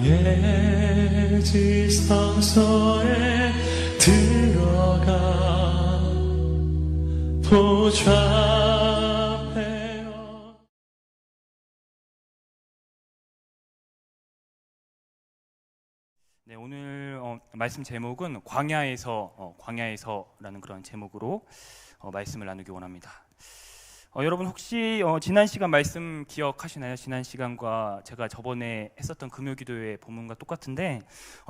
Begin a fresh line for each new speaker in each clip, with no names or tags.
나의 지성소에 들어가 보좌하며.
네, 오늘 말씀 제목은 광야에서라는 그런 제목으로 말씀을 나누기 원합니다. 여러분 혹시 지난 시간 말씀 기억하시나요? 지난 시간과 제가 저번에 했었던 금요기도의 본문과 똑같은데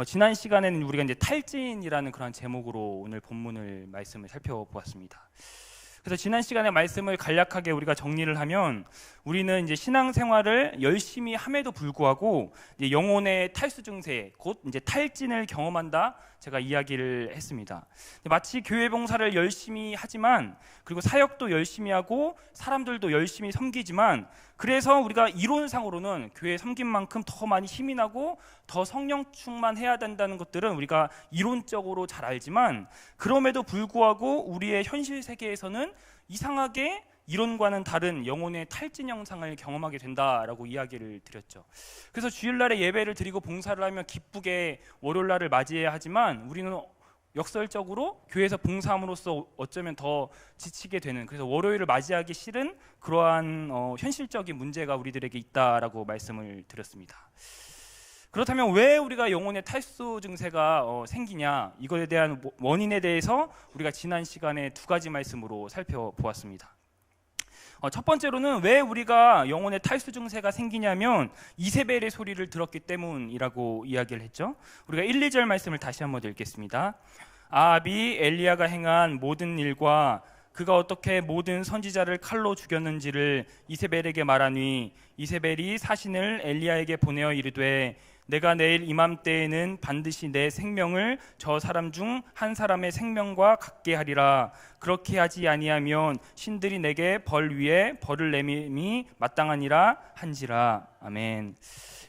지난 시간에는 우리가 이제 탈진이라는 그런 제목으로 오늘 본문을 말씀을 살펴보았습니다. 그래서 지난 시간에 말씀을 간략하게 우리가 정리를 하면 우리는 이제 신앙생활을 열심히 함에도 불구하고 이제 영혼의 탈수 증세, 곧 이제 탈진을 경험한다. 제가 이야기를 했습니다. 마치 교회 봉사를 열심히 하지만 그리고 사역도 열심히 하고 사람들도 열심히 섬기지만 그래서 우리가 이론상으로는 교회 섬긴 만큼 더 많이 힘이 나고 더 성령 충만해야 된다는 것들은 우리가 이론적으로 잘 알지만 그럼에도 불구하고 우리의 현실 세계에서는 이상하게 이론과는 다른 영혼의 탈진 현상을 경험하게 된다라고 이야기를 드렸죠. 그래서 주일날에 예배를 드리고 봉사를 하면 기쁘게 월요일날을 맞이해야 하지만 우리는 역설적으로 교회에서 봉사함으로써 어쩌면 더 지치게 되는, 그래서 월요일을 맞이하기 싫은 그러한 현실적인 문제가 우리들에게 있다라고 말씀을 드렸습니다. 그렇다면 왜 우리가 영혼의 탈수 증세가 생기냐, 이거에 대한 원인에 대해서 우리가 지난 시간에 두 가지 말씀으로 살펴보았습니다. 첫 번째로는 왜 우리가 영혼의 탈수 증세가 생기냐면 이세벨의 소리를 들었기 때문이라고 이야기를 했죠. 우리가 1, 2절 말씀을 다시 한번 읽겠습니다. 아합이 엘리야가 행한 모든 일과 그가 어떻게 모든 선지자를 칼로 죽였는지를 이세벨에게 말하니 이세벨이 사신을 엘리야에게 보내어 이르되 내가 내일 이맘때에는 반드시 내 생명을 저 사람 중 한 사람의 생명과 같게 하리라. 그렇게 하지 아니하면 신들이 내게 벌 위에 벌을 내밈이 마땅하니라 한지라. 아멘.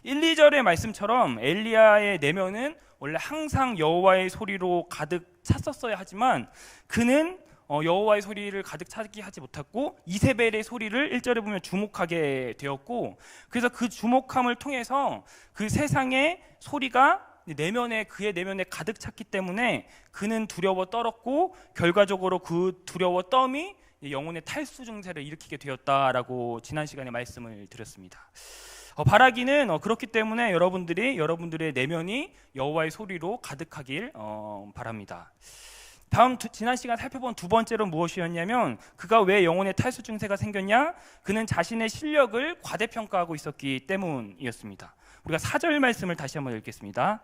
1, 2절의 말씀처럼 엘리야의 내면은 원래 항상 여호와의 소리로 가득 찼었어야 하지만 그는 여호와의 소리를 가득 차게 하지 못했고 이세벨의 소리를 1절에 보면 주목하게 되었고, 그래서 그 주목함을 통해서 그 세상의 소리가 그의 내면에 가득 찼기 때문에 그는 두려워 떨었고 결과적으로 그 두려워 뜸이 영혼의 탈수 증세를 일으키게 되었다라고 지난 시간에 말씀을 드렸습니다. 바라기는 그렇기 때문에 여러분들의 내면이 여호와의 소리로 가득하길 바랍니다. 다음 지난 시간 살펴본 두 번째로 무엇이었냐면 그가 왜 영혼의 탈수 증세가 생겼냐? 그는 자신의 실력을 과대평가하고 있었기 때문이었습니다. 우리가 4절 말씀을 다시 한번 읽겠습니다.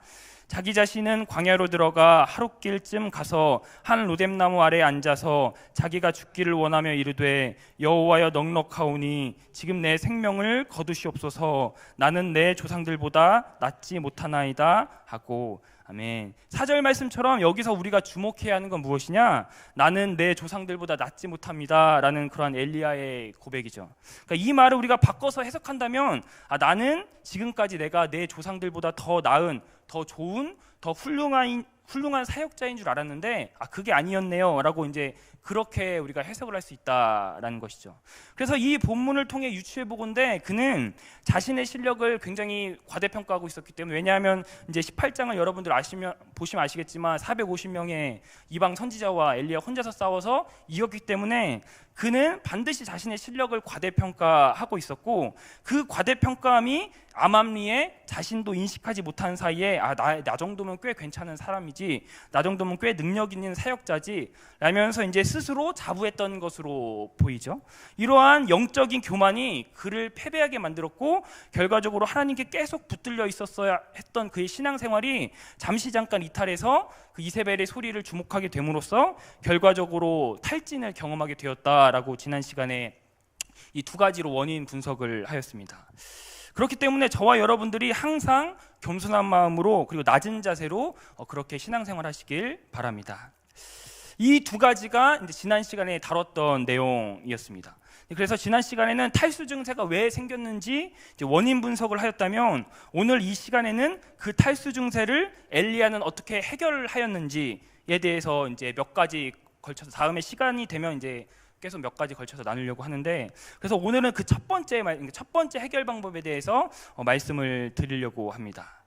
자기 자신은 광야로 들어가 하룻길쯤 가서 한 로뎀나무 아래에 앉아서 자기가 죽기를 원하며 이르되 여호와여 넉넉하오니 지금 내 생명을 거두시옵소서. 나는 내 조상들보다 낫지 못하나이다 하고. 아멘. 4절 말씀처럼 여기서 우리가 주목해야 하는 건 무엇이냐? 나는 내 조상들보다 낫지 못합니다 라는 그러한 엘리야의 고백이죠. 그러니까 이 말을 우리가 바꿔서 해석한다면 나는 지금까지 내가 내 조상들보다 더 나은, 더 좋은, 더 훌륭한 사역자인 줄 알았는데 그게 아니었네요 라고 이제 그렇게 우리가 해석을 할 수 있다라는 것이죠. 그래서 이 본문을 통해 유추해보건대 그는 자신의 실력을 굉장히 과대평가하고 있었기 때문에, 왜냐하면 이제 18장을 여러분들 보시면 아시겠지만 450명의 이방 선지자와 엘리야 혼자서 싸워서 이겼기 때문에 그는 반드시 자신의 실력을 과대평가하고 있었고, 그 과대평가함이 암암리에 자신도 인식하지 못한 사이에 나 정도면 꽤 괜찮은 사람이지, 나 정도면 꽤 능력 있는 사역자지 라면서 이제 스스로 자부했던 것으로 보이죠. 이러한 영적인 교만이 그를 패배하게 만들었고 결과적으로 하나님께 계속 붙들려 있었어야 했던 그의 신앙생활이 잠깐 이탈해서 그 이세벨의 소리를 주목하게 됨으로써 결과적으로 탈진을 경험하게 되었다라고 지난 시간에 이 두 가지로 원인 분석을 하였습니다. 그렇기 때문에 저와 여러분들이 항상 겸손한 마음으로 그리고 낮은 자세로 그렇게 신앙생활 하시길 바랍니다. 이 두 가지가 이제 지난 시간에 다뤘던 내용이었습니다. 그래서 지난 시간에는 탈수 증세가 왜 생겼는지 이제 원인 분석을 하였다면, 오늘 이 시간에는 그 탈수 증세를 엘리야는 어떻게 해결하였는지에 대해서 이제 몇 가지 걸쳐서 다음에 시간이 되면 이제 계속 몇 가지 걸쳐서 나누려고 하는데, 그래서 오늘은 그 첫 번째 해결 방법에 대해서 말씀을 드리려고 합니다.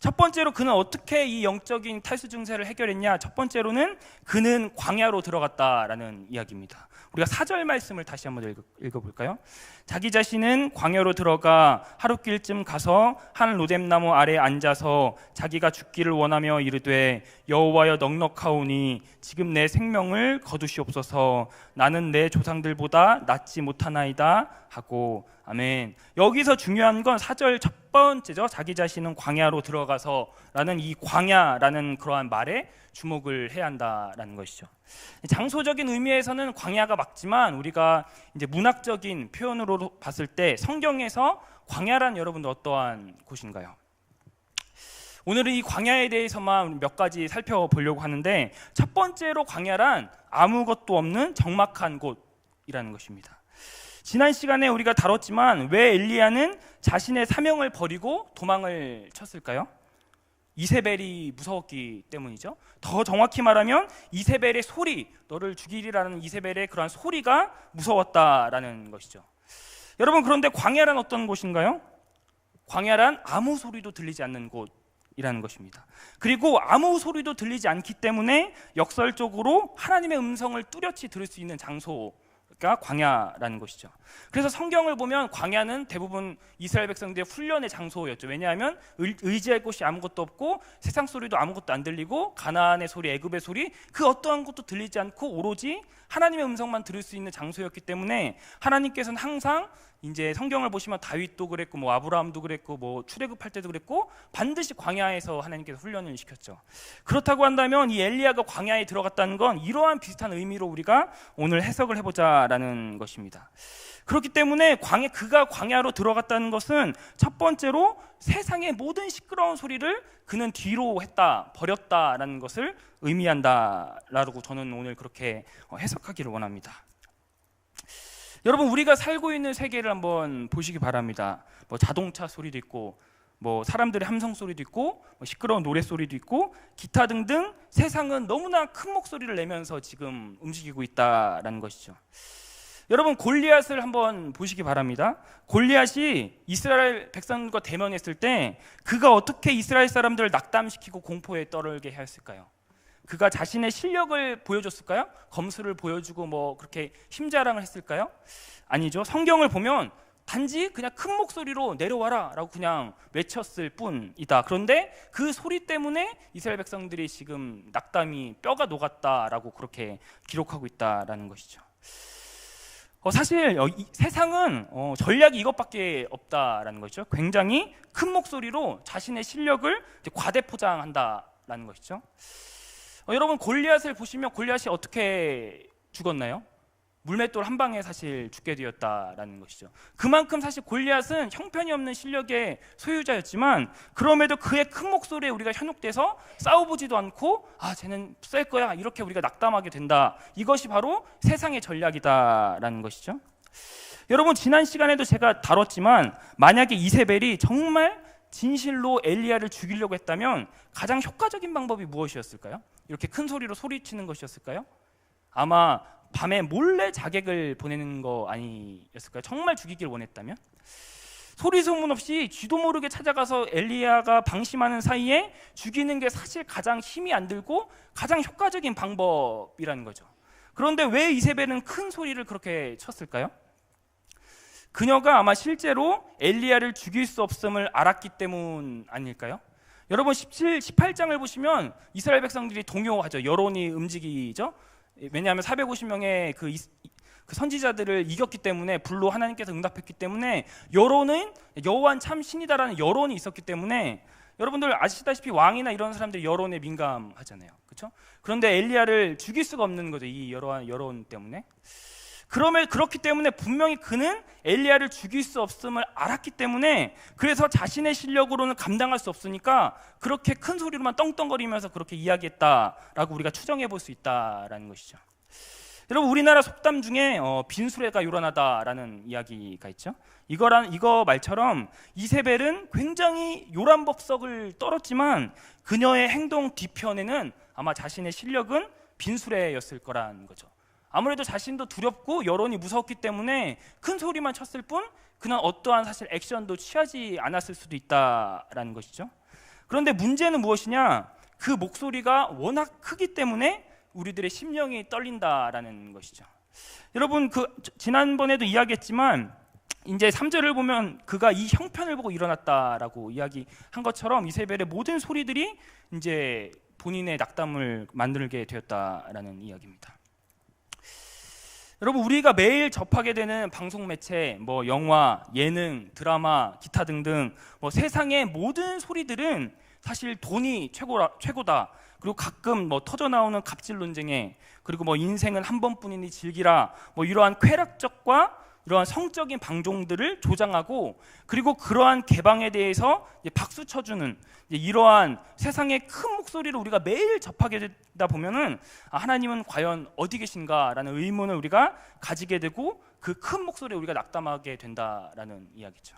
첫 번째로 그는 어떻게 이 영적인 탈수 증세를 해결했냐? 첫 번째로는 그는 광야로 들어갔다라는 이야기입니다. 우리가 4절 말씀을 다시 한번 읽어볼까요? 자기 자신은 광야로 들어가 하룻길쯤 가서 한 로뎀나무 아래 앉아서 자기가 죽기를 원하며 이르되 여호와여 넉넉하오니 지금 내 생명을 거두시옵소서. 나는 내 조상들보다 낫지 못하나이다 하고. 아멘. 여기서 중요한 건 4절 첫 번째죠. 자기 자신은 광야로 들어가서 라는 이 광야라는 그러한 말에 주목을 해야 한다라는 것이죠. 장소적인 의미에서는 광야가 맞지만 우리가 이제 문학적인 표현으로 봤을 때 성경에서 광야란 여러분들 어떠한 곳인가요? 오늘은 이 광야에 대해서만 몇 가지 살펴보려고 하는데, 첫 번째로 광야란 아무것도 없는 적막한 곳이라는 것입니다. 지난 시간에 우리가 다뤘지만 왜 엘리야는 자신의 사명을 버리고 도망을 쳤을까요? 이세벨이 무서웠기 때문이죠. 더 정확히 말하면 이세벨의 소리, 너를 죽이리라는 이세벨의 그러한 소리가 무서웠다라는 것이죠. 여러분, 그런데 광야란 어떤 곳인가요? 광야란 아무 소리도 들리지 않는 곳이라는 것입니다. 그리고 아무 소리도 들리지 않기 때문에 역설적으로 하나님의 음성을 뚜렷이 들을 수 있는 장소가 광야라는 것이죠. 그래서 성경을 보면 광야는 대부분 이스라엘 백성들의 훈련의 장소였죠. 왜냐하면 의지할 곳이 아무것도 없고 세상 소리도 아무것도 안 들리고 가나안의 소리, 애굽의 소리 그 어떠한 것도 들리지 않고 오로지 하나님의 음성만 들을 수 있는 장소였기 때문에 하나님께서는 항상 이제 성경을 보시면 다윗도 그랬고 뭐 아브라함도 그랬고 뭐 출애굽할 때도 그랬고 반드시 광야에서 하나님께서 훈련을 시켰죠. 그렇다고 한다면 이 엘리야가 광야에 들어갔다는 건 이러한 비슷한 의미로 우리가 오늘 해석을 해보자라는 것입니다. 그렇기 때문에 그가 광야로 들어갔다는 것은 첫 번째로 세상의 모든 시끄러운 소리를 그는 뒤로 버렸다라는 것을 의미한다라고 저는 오늘 그렇게 해석하기를 원합니다. 여러분, 우리가 살고 있는 세계를 한번 보시기 바랍니다. 뭐 자동차 소리도 있고 뭐 사람들의 함성 소리도 있고 뭐 시끄러운 노래 소리도 있고 기타 등등 세상은 너무나 큰 목소리를 내면서 지금 움직이고 있다라는 것이죠. 여러분, 골리앗을 한번 보시기 바랍니다. 골리앗이 이스라엘 백성과 대면했을 때 그가 어떻게 이스라엘 사람들을 낙담시키고 공포에 떨게 했을까요? 그가 자신의 실력을 보여줬을까요? 검수를 보여주고 뭐 그렇게 힘자랑을 했을까요? 아니죠. 성경을 보면 단지 그냥 큰 목소리로 내려와라 라고 그냥 외쳤을 뿐이다. 그런데 그 소리 때문에 이스라엘 백성들이 지금 낙담이 뼈가 녹았다라고 그렇게 기록하고 있다라는 것이죠. 사실 세상은 전략이 이것밖에 없다라는 것이죠. 굉장히 큰 목소리로 자신의 실력을 과대포장한다라는 것이죠. 여러분, 골리앗을 보시면 골리앗이 어떻게 죽었나요? 물맷돌 한 방에 사실 죽게 되었다라는 것이죠. 그만큼 사실 골리앗은 형편이 없는 실력의 소유자였지만 그럼에도 그의 큰 목소리에 우리가 현혹돼서 싸워보지도 않고 쟤는 셀 거야 이렇게 우리가 낙담하게 된다. 이것이 바로 세상의 전략이다라는 것이죠. 여러분, 지난 시간에도 제가 다뤘지만 만약에 이세벨이 정말 진실로 엘리야를 죽이려고 했다면 가장 효과적인 방법이 무엇이었을까요? 이렇게 큰 소리로 소리치는 것이었을까요? 아마 밤에 몰래 자객을 보내는 거 아니었을까요? 정말 죽이길 원했다면? 소리 소문 없이 쥐도 모르게 찾아가서 엘리야가 방심하는 사이에 죽이는 게 사실 가장 힘이 안 들고 가장 효과적인 방법이라는 거죠. 그런데 왜 이세벨은 큰 소리를 그렇게 쳤을까요? 그녀가 아마 실제로 엘리야를 죽일 수 없음을 알았기 때문 아닐까요? 여러분, 18장을 보시면 이스라엘 백성들이 동요하죠. 여론이 움직이죠. 왜냐하면 450명의 그 선지자들을 이겼기 때문에 불로 하나님께서 응답했기 때문에 여론은 여호와는 참 신이다라는 여론이 있었기 때문에 여러분들 아시다시피 왕이나 이런 사람들이 여론에 민감하잖아요. 그렇죠? 그런데 엘리야를 죽일 수가 없는 거죠. 이 여론 때문에. 그렇기 때문에 분명히 그는 엘리야를 죽일 수 없음을 알았기 때문에 그래서 자신의 실력으로는 감당할 수 없으니까 그렇게 큰 소리로만 떵떵거리면서 그렇게 이야기했다라고 우리가 추정해 볼 수 있다라는 것이죠. 여러분, 우리나라 속담 중에 빈수레가 요란하다라는 이야기가 있죠. 이거 말처럼 이세벨은 굉장히 요란법석을 떨었지만 그녀의 행동 뒤편에는 아마 자신의 실력은 빈수레였을 거라는 거죠. 아무래도 자신도 두렵고 여론이 무서웠기 때문에 큰 소리만 쳤을 뿐 그는 어떠한 사실 액션도 취하지 않았을 수도 있다라는 것이죠. 그런데 문제는 무엇이냐? 그 목소리가 워낙 크기 때문에 우리들의 심령이 떨린다라는 것이죠. 여러분, 지난번에도 이야기했지만 이제 3절을 보면 그가 이 형편을 보고 일어났다라고 이야기한 것처럼 이세벨의 모든 소리들이 이제 본인의 낙담을 만들게 되었다라는 이야기입니다. 여러분, 우리가 매일 접하게 되는 방송 매체, 뭐 영화, 예능, 드라마, 기타 등등 세상의 모든 소리들은 사실 돈이 최고다. 그리고 가끔 터져 나오는 갑질 논쟁에, 그리고 인생은 한 번뿐이니 즐기라, 이러한 쾌락적과 이러한 성적인 방종들을 조장하고, 그리고 그러한 개방에 대해서 박수 쳐주는 이러한 세상의 큰 목소리를 우리가 매일 접하게 되다 보면은 하나님은 과연 어디 계신가라는 의문을 우리가 가지게 되고, 그 큰 목소리에 우리가 낙담하게 된다라는 이야기죠.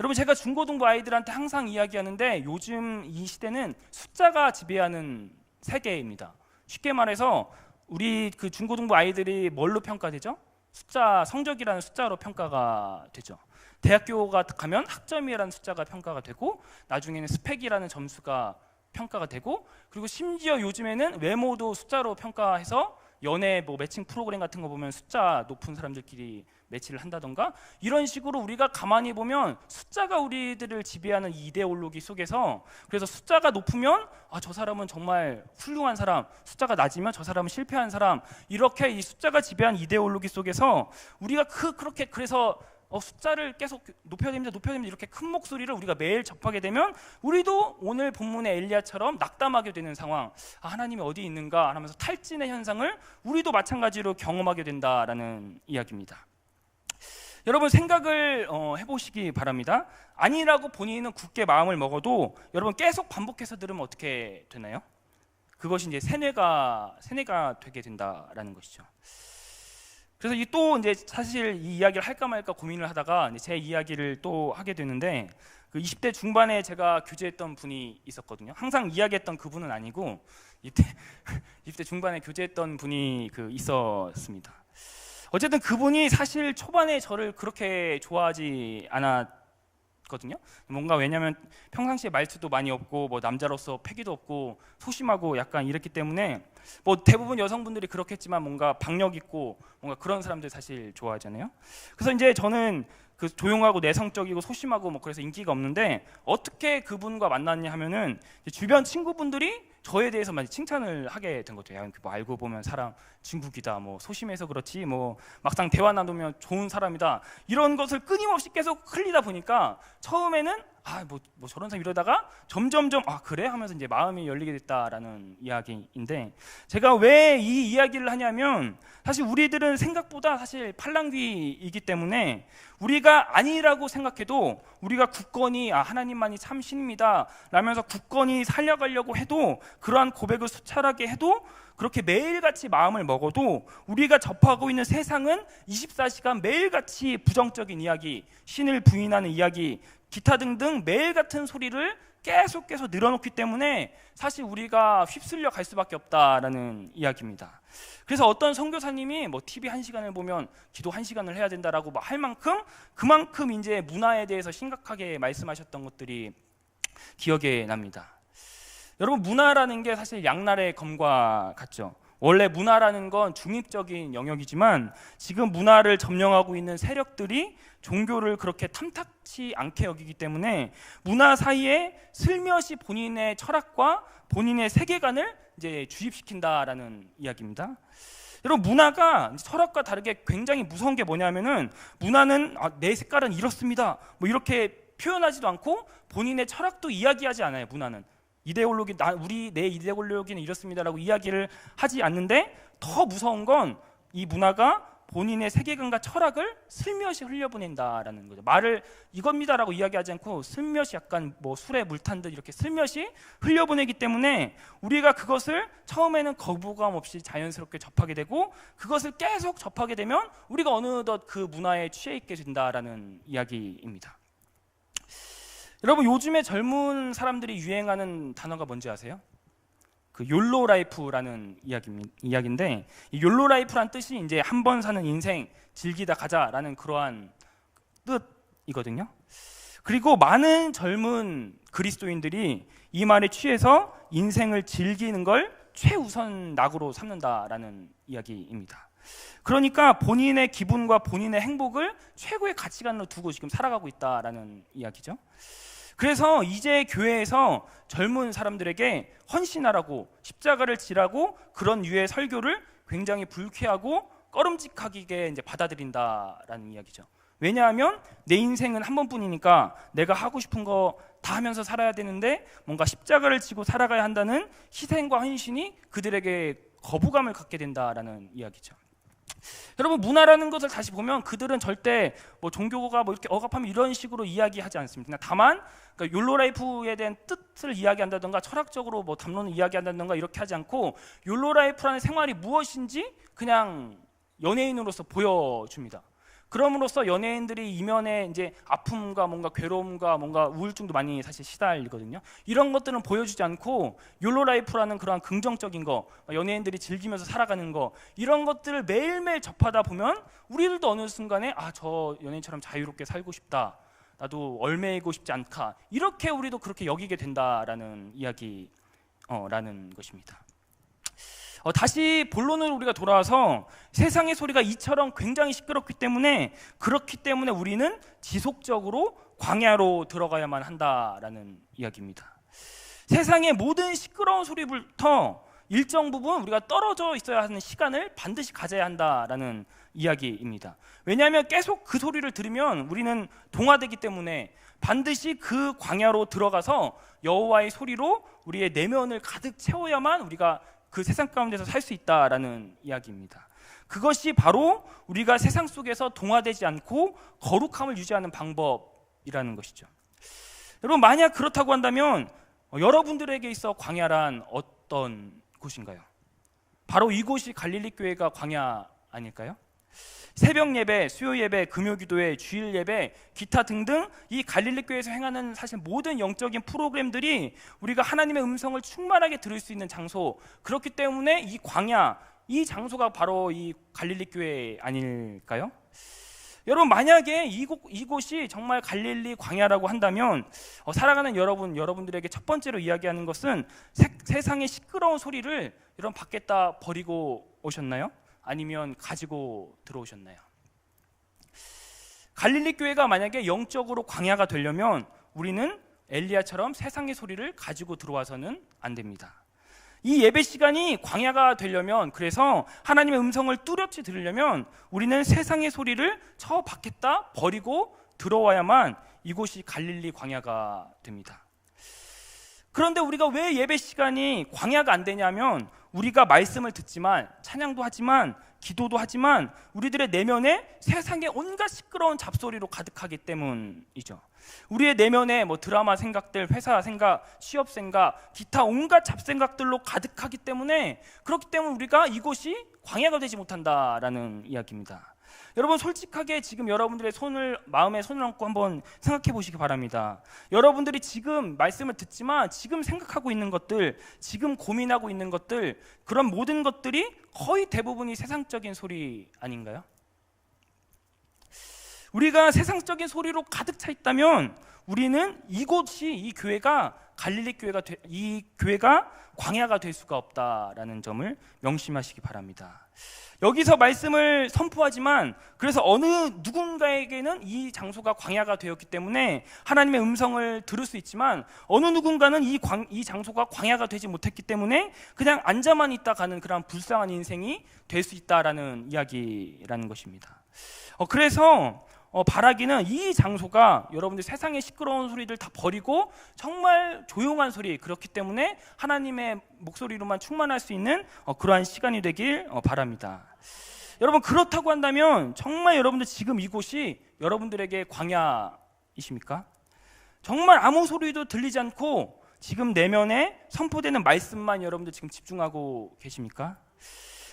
여러분, 제가 중고등부 아이들한테 항상 이야기하는데 요즘 이 시대는 숫자가 지배하는 세계입니다. 쉽게 말해서 우리 그 중고등부 아이들이 뭘로 평가되죠? 숫자, 성적이라는 숫자로 평가가 되죠. 대학교가 가면 학점이라는 숫자가 평가가 되고, 나중에는 스펙이라는 점수가 평가가 되고, 그리고 심지어 요즘에는 외모도 숫자로 평가해서 연애 매칭 프로그램 같은 거 보면 숫자 높은 사람들끼리 매치를 한다던가, 이런 식으로 우리가 가만히 보면 숫자가 우리들을 지배하는 이데올로기 속에서, 그래서 숫자가 높으면 저 사람은 정말 훌륭한 사람, 숫자가 낮으면 저 사람은 실패한 사람, 이렇게 이 숫자가 지배한 이데올로기 속에서 우리가 그렇게 그래서 숫자를 계속 높여야 됩니다 이렇게 큰 목소리를 우리가 매일 접하게 되면 우리도 오늘 본문의 엘리야처럼 낙담하게 되는 상황, 하나님이 어디 있는가 하면서 탈진의 현상을 우리도 마찬가지로 경험하게 된다라는 이야기입니다. 여러분, 생각을 해보시기 바랍니다. 아니라고 본인은 굳게 마음을 먹어도 여러분 계속 반복해서 들으면 어떻게 되나요? 그것이 이제 세뇌가 되게 된다라는 것이죠. 그래서 또 이제 사실 이 이야기를 할까 말까 고민을 하다가 제 이야기를 또 하게 되는데, 그 20대 중반에 제가 교제했던 분이 있었거든요. 항상 이야기했던 그분은 아니고 20대 중반에 교제했던 분이 있었습니다. 어쨌든 그분이 사실 초반에 저를 그렇게 좋아하지 않았거든요. 뭔가 왜냐면 평상시에 말투도 많이 없고 남자로서 패기도 없고 소심하고 약간 이랬기 때문에 대부분 여성분들이 그렇겠지만 뭔가 박력 있고 뭔가 그런 사람들 사실 좋아하잖아요. 그래서 이제 저는 조용하고 내성적이고 소심하고 그래서 인기가 없는데, 어떻게 그분과 만났냐 하면은 주변 친구분들이 저에 대해서 많이 칭찬을 하게 된 것 같아요. 알고 보면 사람 진국이다, 소심해서 그렇지 막상 대화 나누면 좋은 사람이다, 이런 것을 끊임없이 계속 흘리다 보니까 처음에는 저런 사람 이러다가 점점점 그래? 하면서 이제 마음이 열리게 됐다라는 이야기인데, 제가 왜 이 이야기를 하냐면 사실 우리들은 생각보다 사실 팔랑귀이기 때문에 우리가 아니라고 생각해도 우리가 굳건히 하나님만이 참 신입니다 라면서 굳건히 살려가려고 해도, 그러한 고백을 수차례하게 해도, 그렇게 매일같이 마음을 먹어도 우리가 접하고 있는 세상은 24시간 매일같이 부정적인 이야기, 신을 부인하는 이야기, 기타 등등 매일 같은 소리를 계속 늘어놓기 때문에 사실 우리가 휩쓸려 갈 수밖에 없다라는 이야기입니다. 그래서 어떤 선교사님이 TV 1시간을 보면 기도 1시간을 해야 된다라고 할 만큼, 그만큼 이제 문화에 대해서 심각하게 말씀하셨던 것들이 기억에 납니다. 여러분, 문화라는 게 사실 양날의 검과 같죠. 원래 문화라는 건 중립적인 영역이지만 지금 문화를 점령하고 있는 세력들이 종교를 그렇게 탐탁치 않게 여기기 때문에 문화 사이에 슬며시 본인의 철학과 본인의 세계관을 이제 주입시킨다라는 이야기입니다. 여러분, 문화가 철학과 다르게 굉장히 무서운 게 뭐냐면은, 문화는 내 색깔은 이렇습니다 이렇게 표현하지도 않고 본인의 철학도 이야기하지 않아요. 문화는 이데올로기, 내 이데올로기는 이렇습니다라고 이야기를 하지 않는데, 더 무서운 건 이 문화가 본인의 세계관과 철학을 슬며시 흘려보낸다라는 거죠. 말을 이겁니다라고 이야기하지 않고 슬며시 약간 술에 물 탄 듯 이렇게 슬며시 흘려보내기 때문에 우리가 그것을 처음에는 거부감 없이 자연스럽게 접하게 되고, 그것을 계속 접하게 되면 우리가 어느덧 그 문화에 취해 있게 된다라는 이야기입니다. 여러분, 요즘에 젊은 사람들이 유행하는 단어가 뭔지 아세요? 욜로 라이프라는 이야기인데, 이 욜로 라이프란 뜻이 이제 한 번 사는 인생 즐기다 가자라는 그러한 뜻이거든요. 그리고 많은 젊은 그리스도인들이 이 말에 취해서 인생을 즐기는 걸 최우선 낙으로 삼는다라는 이야기입니다. 그러니까 본인의 기분과 본인의 행복을 최고의 가치관으로 두고 지금 살아가고 있다라는 이야기죠. 그래서 이제 교회에서 젊은 사람들에게 헌신하라고, 십자가를 지라고, 그런 류의 설교를 굉장히 불쾌하고 꺼름직하게 이제 받아들인다라는 이야기죠. 왜냐하면 내 인생은 한 번뿐이니까 내가 하고 싶은 거 다 하면서 살아야 되는데 뭔가 십자가를 지고 살아가야 한다는 희생과 헌신이 그들에게 거부감을 갖게 된다라는 이야기죠. 여러분, 문화라는 것을 다시 보면 그들은 절대 뭐 종교가 뭐 이렇게 억압하면 이런 식으로 이야기하지 않습니다. 다만 그러니까 욜로라이프에 대한 뜻을 이야기한다던가 철학적으로 뭐 담론을 이야기한다던가 이렇게 하지 않고 욜로라이프라는 생활이 무엇인지 그냥 연예인으로서 보여줍니다. 그럼으로써 연예인들이 이면에 이제 아픔과 뭔가 괴로움과 뭔가 우울증도 많이 사실 시달리거든요. 이런 것들은 보여주지 않고 욜로라이프라는 그러한 긍정적인 거, 연예인들이 즐기면서 살아가는 거, 이런 것들을 매일매일 접하다 보면 우리들도 어느 순간에 저 연예인처럼 자유롭게 살고 싶다, 나도 얼매이고 싶지 않다, 이렇게 우리도 그렇게 여기게 된다라는 이야기라는 것입니다. 다시 본론을 우리가 돌아와서 세상의 소리가 이처럼 굉장히 시끄럽기 때문에, 그렇기 때문에 우리는 지속적으로 광야로 들어가야만 한다라는 이야기입니다. 세상의 모든 시끄러운 소리부터 일정 부분 우리가 떨어져 있어야 하는 시간을 반드시 가져야 한다라는 이야기입니다. 왜냐하면 계속 그 소리를 들으면 우리는 동화되기 때문에 반드시 그 광야로 들어가서 여호와의 소리로 우리의 내면을 가득 채워야만 우리가 그 세상 가운데서 살 수 있다라는 이야기입니다. 그것이 바로 우리가 세상 속에서 동화되지 않고 거룩함을 유지하는 방법이라는 것이죠. 여러분, 만약 그렇다고 한다면 여러분들에게 있어 광야란 어떤 곳인가요? 바로 이곳이 갈릴리 교회가 광야 아닐까요? 새벽 예배, 수요 예배, 금요 기도회, 주일 예배, 기타 등등 이 갈릴리 교회에서 행하는 사실 모든 영적인 프로그램들이 우리가 하나님의 음성을 충만하게 들을 수 있는 장소, 그렇기 때문에 이 광야, 이 장소가 바로 이 갈릴리 교회 아닐까요? 여러분, 만약에 이곳이 정말 갈릴리 광야라고 한다면 살아가는 여러분들에게 첫 번째로 이야기하는 것은 세상의 시끄러운 소리를 여러분 밖에다 버리고 오셨나요? 아니면 가지고 들어오셨나요? 갈릴리 교회가 만약에 영적으로 광야가 되려면 우리는 엘리야처럼 세상의 소리를 가지고 들어와서는 안 됩니다. 이 예배 시간이 광야가 되려면, 그래서 하나님의 음성을 뚜렷이 들으려면 우리는 세상의 소리를 저 밖에다 버리고 들어와야만 이곳이 갈릴리 광야가 됩니다. 그런데 우리가 왜 예배 시간이 광야가 안 되냐면, 우리가 말씀을 듣지만, 찬양도 하지만, 기도도 하지만 우리들의 내면에 세상의 온갖 시끄러운 잡소리로 가득하기 때문이죠. 우리의 내면에 뭐 드라마 생각들, 회사 생각, 취업 생각, 기타 온갖 잡생각들로 가득하기 때문에, 그렇기 때문에 우리가 이곳이 광야가 되지 못한다라는 이야기입니다. 여러분, 솔직하게 지금 여러분들의 마음에 손을 얹고 한번 생각해 보시기 바랍니다. 여러분들이 지금 말씀을 듣지만 지금 생각하고 있는 것들, 지금 고민하고 있는 것들, 그런 모든 것들이 거의 대부분이 세상적인 소리 아닌가요? 우리가 세상적인 소리로 가득 차 있다면 우리는 이곳이, 이 교회가 갈릴리 교회가 이 교회가 광야가 될 수가 없다라는 점을 명심하시기 바랍니다. 여기서 말씀을 선포하지만, 그래서 어느 누군가에게는 이 장소가 광야가 되었기 때문에 하나님의 음성을 들을 수 있지만, 어느 누군가는 이 장소가 광야가 되지 못했기 때문에 그냥 앉아만 있다 가는 그런 불쌍한 인생이 될 수 있다라는 이야기라는 것입니다. 그래서 바라기는 이 장소가 여러분들 세상의 시끄러운 소리들 다 버리고 정말 조용한 소리, 그렇기 때문에 하나님의 목소리로만 충만할 수 있는 그러한 시간이 되길 바랍니다. 여러분, 그렇다고 한다면 정말 여러분들 지금 이곳이 여러분들에게 광야이십니까? 정말 아무 소리도 들리지 않고 지금 내면에 선포되는 말씀만 여러분들 지금 집중하고 계십니까?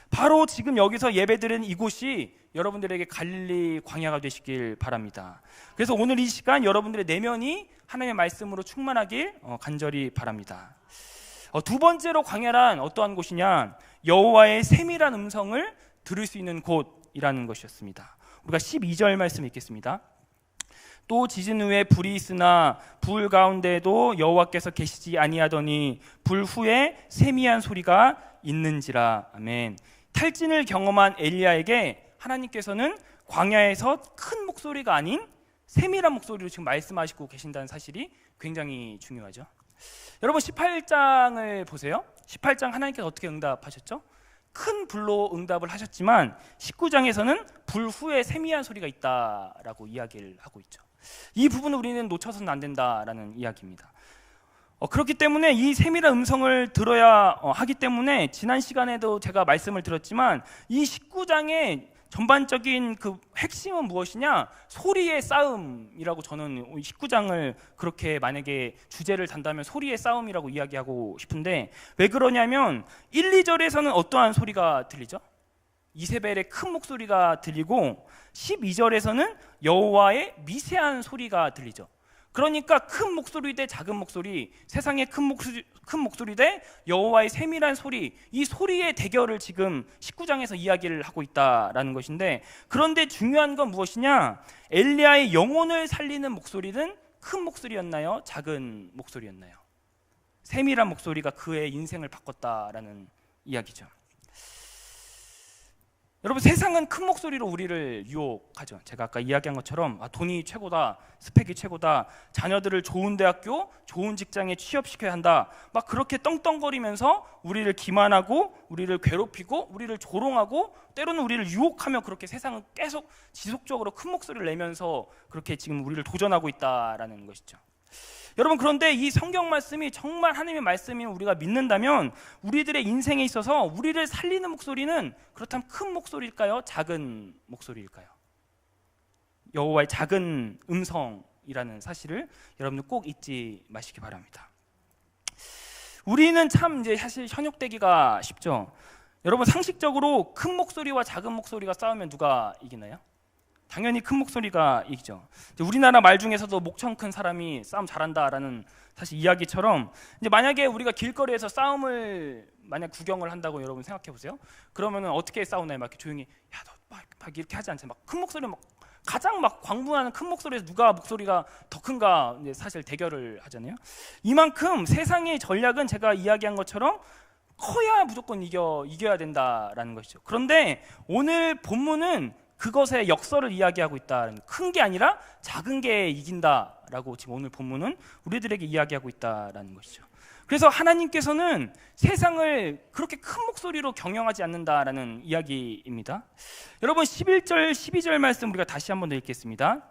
바로 지금 여기서 예배드리는 이곳이 여러분들에게 갈릴리 광야가 되시길 바랍니다. 그래서 오늘 이 시간 여러분들의 내면이 하나님의 말씀으로 충만하길 간절히 바랍니다. 두 번째로 광야란 어떠한 곳이냐? 여호와의 세밀한 음성을 들을 수 있는 곳이라는 것이었습니다. 우리가 12절 말씀 읽겠습니다. 또 지진 후에 불이 있으나 불 가운데에도 여호와께서 계시지 아니하더니 불 후에 세미한 소리가 있는지라. 아멘. 탈진을 경험한 엘리야에게 하나님께서는 광야에서 큰 목소리가 아닌 세밀한 목소리로 지금 말씀하시고 계신다는 사실이 굉장히 중요하죠. 여러분 18장을 보세요. 18장 하나님께서 어떻게 응답하셨죠? 큰 불로 응답을 하셨지만 19장에서는 불 후에 세미한 소리가 있다라고 이야기를 하고 있죠. 이 부분을 우리는 놓쳐서는 안 된다라는 이야기입니다. 그렇기 때문에 이 세밀한 음성을 들어야 하기 때문에 지난 시간에도 제가 말씀을 드렸지만 이 19장의 전반적인 그 핵심은 무엇이냐? 소리의 싸움이라고 저는 19장을 그렇게 만약에 주제를 단다면 소리의 싸움이라고 이야기하고 싶은데, 왜 그러냐면 1, 2절에서는 어떠한 소리가 들리죠? 이세벨의 큰 목소리가 들리고 12절에서는 여호와의 미세한 소리가 들리죠. 그러니까 큰 목소리 대 작은 목소리, 세상의 큰 목소리 대 여호와의 세밀한 소리, 이 소리의 대결을 지금 19장에서 이야기를 하고 있다라는 것인데, 그런데 중요한 건 무엇이냐? 엘리야의 영혼을 살리는 목소리는 큰 목소리였나요? 작은 목소리였나요? 세밀한 목소리가 그의 인생을 바꿨다라는 이야기죠. 여러분, 세상은 큰 목소리로 우리를 유혹하죠. 제가 아까 이야기한 것처럼 돈이 최고다, 스펙이 최고다, 자녀들을 좋은 대학교, 좋은 직장에 취업시켜야 한다, 막 그렇게 떵떵거리면서 우리를 기만하고 우리를 괴롭히고 우리를 조롱하고 때로는 우리를 유혹하며, 그렇게 세상은 계속 지속적으로 큰 목소리를 내면서 그렇게 지금 우리를 도전하고 있다라는 것이죠. 여러분, 그런데 이 성경 말씀이 정말 하나님의 말씀이 우리가 믿는다면 우리들의 인생에 있어서 우리를 살리는 목소리는 그렇다면 큰 목소리일까요? 작은 목소리일까요? 여호와의 작은 음성이라는 사실을 여러분들 꼭 잊지 마시기 바랍니다. 우리는 참 이제 사실 현혹되기가 쉽죠. 여러분, 상식적으로 큰 목소리와 작은 목소리가 싸우면 누가 이기나요? 당연히 큰 목소리가 이기죠. 우리나라 말 중에서도 목청 큰 사람이 싸움 잘한다라는 사실 이야기처럼, 이제 만약에 우리가 길거리에서 싸움을 만약 구경을 한다고 여러분 생각해 보세요. 그러면은 어떻게 싸우나요? 막 이렇게 조용히, 야, 너 막 이렇게 하지 않잖아요. 막 큰 목소리, 막 가장 막 광분하는 큰 목소리에서 누가 목소리가 더 큰가 이제 사실 대결을 하잖아요. 이만큼 세상의 전략은 제가 이야기한 것처럼 커야 무조건 이겨야 된다라는 것이죠. 그런데 오늘 본문은 그것의 역설을 이야기하고 있다. 큰 게 아니라 작은 게 이긴다라고 지금 오늘 본문은 우리들에게 이야기하고 있다라는 것이죠. 그래서 하나님께서는 세상을 그렇게 큰 목소리로 경영하지 않는다라는 이야기입니다. 여러분, 11절 12절 말씀 우리가 다시 한번 읽겠습니다.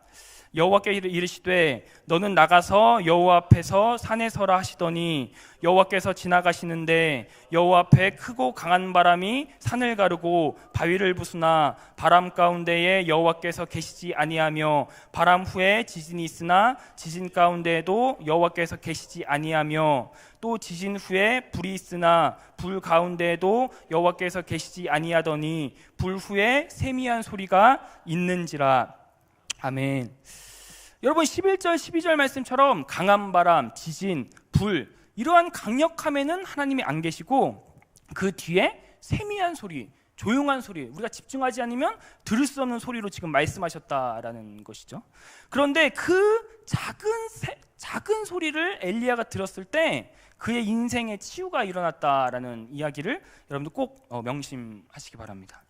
여호와께 이르시되 너는 나가서 여호와 앞에서 산에 서라 하시더니 여호와께서 지나가시는데 여호와 앞에 크고 강한 바람이 산을 가르고 바위를 부수나 바람 가운데에 여호와께서 계시지 아니하며 바람 후에 지진이 있으나 지진 가운데에도 여호와께서 계시지 아니하며 또 지진 후에 불이 있으나 불 가운데에도 여호와께서 계시지 아니하더니 불 후에 세미한 소리가 있는지라. 아멘. 여러분, 11절 12절 말씀처럼 강한 바람, 지진, 불, 이러한 강력함에는 하나님이 안 계시고 그 뒤에 세미한 소리, 조용한 소리, 우리가 집중하지 않으면 들을 수 없는 소리로 지금 말씀하셨다라는 것이죠. 그런데 그 작은 소리를 엘리야가 들었을 때 그의 인생에 치유가 일어났다라는 이야기를 여러분들 꼭 명심하시기 바랍니다.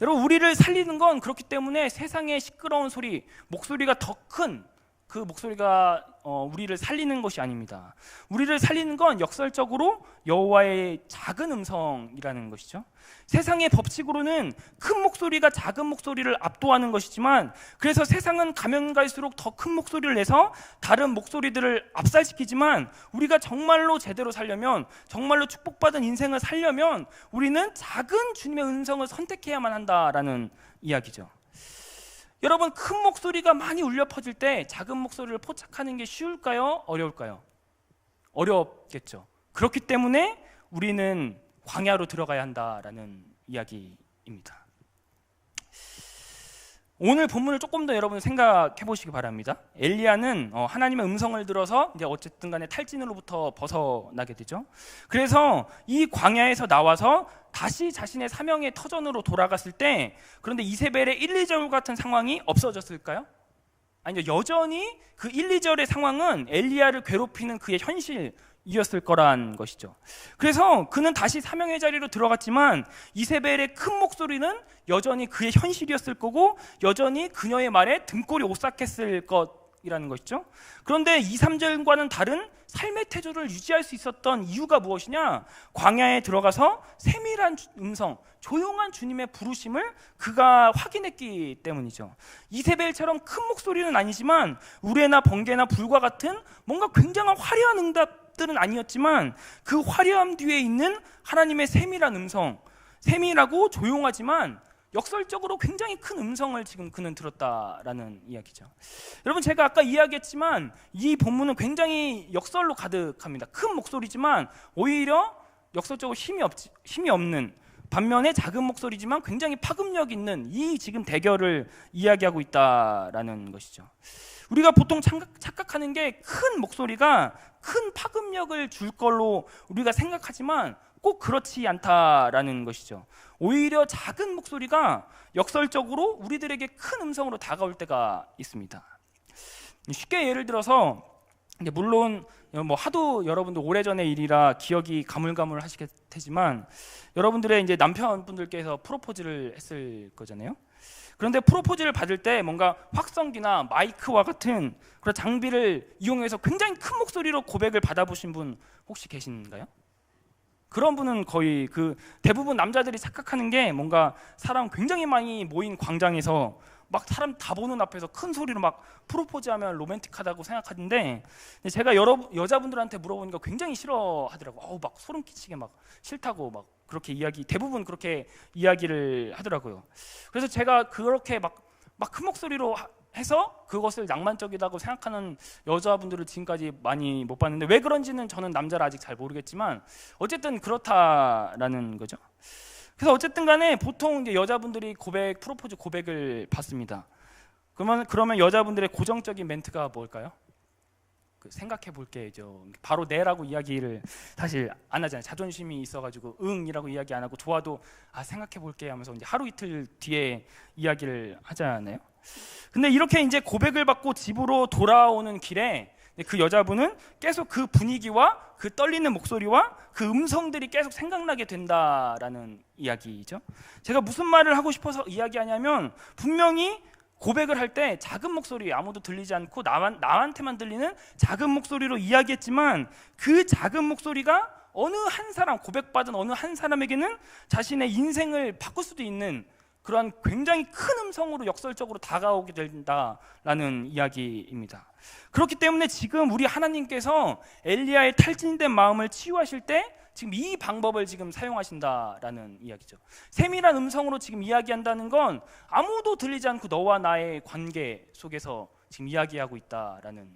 여러분, 우리를 살리는 건 그렇기 때문에 세상의 시끄러운 소리, 목소리가 더 큰 그 목소리가 우리를 살리는 것이 아닙니다. 우리를 살리는 건 역설적으로 여호와의 작은 음성이라는 것이죠. 세상의 법칙으로는 큰 목소리가 작은 목소리를 압도하는 것이지만, 그래서 세상은 가면 갈수록 더 큰 목소리를 내서 다른 목소리들을 압살시키지만, 우리가 정말로 제대로 살려면, 정말로 축복받은 인생을 살려면 우리는 작은 주님의 음성을 선택해야만 한다라는 이야기죠. 여러분, 큰 목소리가 많이 울려 퍼질 때 작은 목소리를 포착하는 게 쉬울까요? 어려울까요? 어렵겠죠. 그렇기 때문에 우리는 광야로 들어가야 한다라는 이야기입니다. 오늘 본문을 조금 더 여러분 생각해 보시기 바랍니다. 엘리야는 하나님의 음성을 들어서 이제 어쨌든 간에 탈진으로부터 벗어나게 되죠. 그래서 이 광야에서 나와서 다시 자신의 사명의 터전으로 돌아갔을 때, 그런데 이세벨의 1, 2절 같은 상황이 없어졌을까요? 아니요, 여전히 그 1, 2절의 상황은 엘리야를 괴롭히는 그의 현실이었을 거란 것이죠. 그래서 그는 다시 사명의 자리로 들어갔지만 이세벨의 큰 목소리는 여전히 그의 현실이었을 거고 여전히 그녀의 말에 등골이 오싹했을 것이라는 것이죠. 그런데 2, 3절과는 다른 삶의 태도를 유지할 수 있었던 이유가 무엇이냐? 광야에 들어가서 세밀한 음성, 조용한 주님의 부르심을 그가 확인했기 때문이죠. 이세벨처럼 큰 목소리는 아니지만 우레나 번개나 불과 같은 뭔가 굉장한 화려한 응답들은 아니었지만 그 화려함 뒤에 있는 하나님의 세밀한 음성, 세밀하고 조용하지만 역설적으로 굉장히 큰 음성을 지금 그는 들었다라는 이야기죠. 여러분, 제가 아까 이야기했지만 이 본문은 굉장히 역설로 가득합니다. 큰 목소리지만 오히려 역설적으로 힘이 없는, 반면에 작은 목소리지만 굉장히 파급력 있는 이 지금 대결을 이야기하고 있다라는 것이죠. 우리가 보통 착각하는 게 큰 목소리가 큰 파급력을 줄 걸로 우리가 생각하지만 꼭 그렇지 않다라는 것이죠. 오히려 작은 목소리가 역설적으로 우리들에게 큰 음성으로 다가올 때가 있습니다. 쉽게 예를 들어서, 물론 뭐 하도 여러분들 오래전의 일이라 기억이 가물가물하시게 되지만 여러분들의 이제 남편분들께서 프로포즈를 했을 거잖아요. 그런데 프로포즈를 받을 때 뭔가 확성기나 마이크와 같은 그런 장비를 이용해서 굉장히 큰 목소리로 고백을 받아보신 분 혹시 계신가요? 그런 분은 거의 대부분 남자들이 착각하는 게 뭔가 사람 굉장히 많이 모인 광장에서 막 사람 다 보는 앞에서 큰 소리로 막 프로포즈하면 로맨틱하다고 생각하는데, 제가 여자분들한테 물어보니까 굉장히 싫어하더라고요. 막 소름 끼치게 막 싫다고 막 그렇게 대부분 그렇게 이야기를 하더라고요. 그래서 제가 그렇게 막 큰 목소리로 해서 그것을 낭만적이라고 생각하는 여자분들을 지금까지 많이 못 봤는데, 왜 그런지는 저는 남자를 아직 잘 모르겠지만 어쨌든 그렇다라는 거죠. 그래서 어쨌든 간에 보통 이제 여자분들이 프로포즈 고백을 받습니다. 그러면 여자분들의 고정적인 멘트가 뭘까요? 생각해 볼게죠. 바로 네라고 이야기를 사실 안 하잖아요. 자존심이 있어가지고 응이라고 이야기 안 하고 좋아도 생각해 볼게 하면서 이제 하루 이틀 뒤에 이야기를 하잖아요. 근데 이렇게 이제 고백을 받고 집으로 돌아오는 길에 그 여자분은 계속 그 분위기와 그 떨리는 목소리와 그 음성들이 계속 생각나게 된다라는 이야기죠. 제가 무슨 말을 하고 싶어서 이야기하냐면, 분명히 고백을 할 때 작은 목소리, 아무도 들리지 않고 나한테만 들리는 작은 목소리로 이야기했지만 그 작은 목소리가 어느 한 사람, 고백받은 어느 한 사람에게는 자신의 인생을 바꿀 수도 있는 그러한 굉장히 큰 음성으로 역설적으로 다가오게 된다라는 이야기입니다. 그렇기 때문에 지금 우리 하나님께서 엘리야의 탈진된 마음을 치유하실 때 지금 이 방법을 지금 사용하신다라는 이야기죠. 세밀한 음성으로 지금 이야기한다는 건 아무도 들리지 않고 너와 나의 관계 속에서 지금 이야기하고 있다라는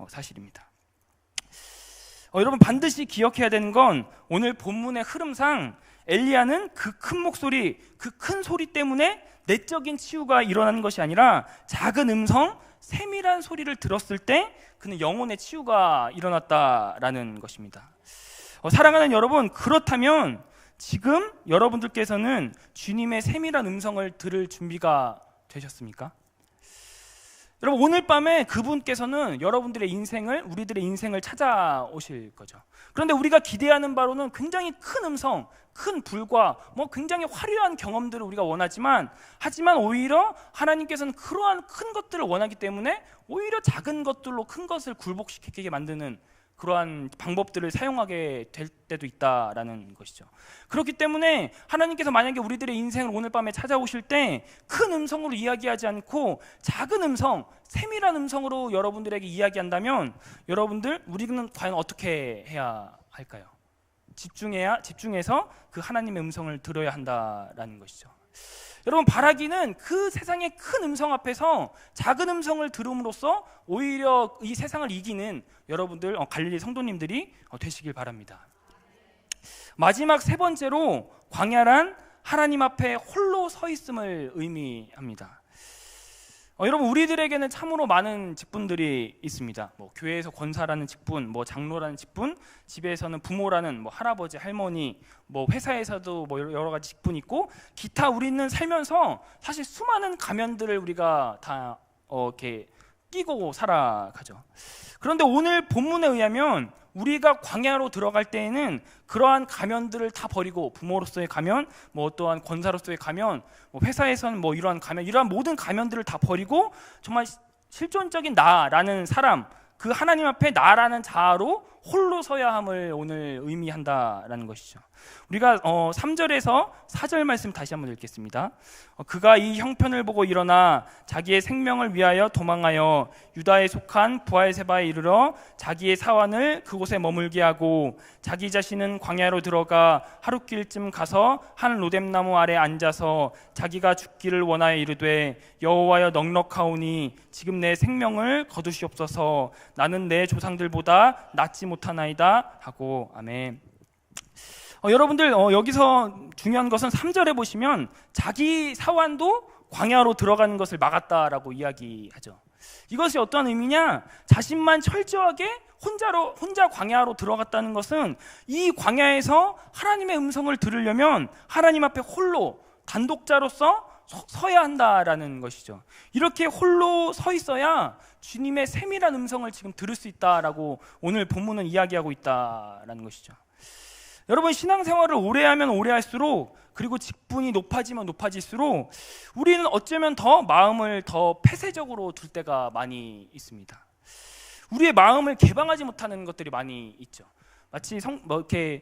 사실입니다. 여러분, 반드시 기억해야 되는 건 오늘 본문의 흐름상 엘리야는 그 큰 목소리, 그 큰 소리 때문에 내적인 치유가 일어나는 것이 아니라 작은 음성, 세밀한 소리를 들었을 때 그는 영혼의 치유가 일어났다라는 것입니다. 사랑하는 여러분, 그렇다면 지금 여러분들께서는 주님의 세밀한 음성을 들을 준비가 되셨습니까? 여러분, 오늘 밤에 그분께서는 여러분들의 인생을, 우리들의 인생을 찾아오실 거죠. 그런데 우리가 기대하는 바로는 굉장히 큰 음성, 큰 불과 굉장히 화려한 경험들을 우리가 하지만 오히려 하나님께서는 그러한 큰 것들을 원하기 때문에 오히려 작은 것들로 큰 것을 굴복시키게 만드는 그러한 방법들을 사용하게 될 때도 있다라는 것이죠. 그렇기 때문에 하나님께서 만약에 우리들의 인생을 오늘 밤에 찾아오실 때 큰 음성으로 이야기하지 않고 작은 음성, 세밀한 음성으로 여러분들에게 이야기한다면 우리는 과연 어떻게 해야 할까요? 집중해서 그 하나님의 음성을 들어야 한다라는 것이죠. 여러분, 바라기는 그 세상의 큰 음성 앞에서 작은 음성을 들음으로써 오히려 이 세상을 이기는 여러분들, 갈릴리 성도님들이 되시길 바랍니다. 마지막 세 번째로, 광야란 하나님 앞에 홀로 서 있음을 의미합니다. 여러분, 우리들에게는 참으로 많은 직분들이 있습니다. 교회에서 권사라는 직분, 장로라는 직분, 집에서는 부모라는 할아버지, 할머니, 회사에서도 여러 가지 직분이 있고, 기타 우리는 살면서 사실 수많은 가면들을 우리가 다 이렇게 끼고 살아가죠. 그런데 오늘 본문에 의하면 우리가 광야로 들어갈 때에는 그러한 가면들을 다 버리고, 부모로서의 가면, 뭐 어떠한 권사로서의 가면, 뭐 회사에서는 뭐 이러한 가면, 이러한 모든 가면들을 다 버리고 정말 실존적인 나라는 사람, 그 하나님 앞에 나라는 자아로 홀로 서야 함을 오늘 의미한다라는 것이죠. 우리가 3절에서 4절 말씀 다시 한번 읽겠습니다. 그가 이 형편을 보고 일어나 자기의 생명을 위하여 도망하여 유다에 속한 부알세바에 이르러 자기의 사환을 그곳에 머물게 하고 자기 자신은 광야로 들어가 하룻길쯤 가서 한 로뎀나무 아래 앉아서 자기가 죽기를 원하여 이르되 여호와여 넉넉하오니 지금 내 생명을 거두시옵소서. 나는 내 조상들보다 낫지 못하나이다 하고. 아멘. 여러분들 여기서 중요한 것은 3절에 보시면 자기 사환도 광야로 들어가는 것을 막았다라고 이야기하죠. 이것이 어떤 의미냐? 자신만 철저하게 혼자 광야로 들어갔다는 것은 이 광야에서 하나님의 음성을 들으려면 하나님 앞에 홀로 단독자로서 서야 한다라는 것이죠. 이렇게 홀로 서 있어야 주님의 세밀한 음성을 지금 들을 수 있다라고 오늘 본문은 이야기하고 있다라는 것이죠. 여러분, 신앙생활을 오래 하면 오래 할수록, 그리고 직분이 높아지면 높아질수록 우리는 어쩌면 더 마음을 더 폐쇄적으로 둘 때가 많이 있습니다. 우리의 마음을 개방하지 못하는 것들이 많이 있죠. 마치 이렇게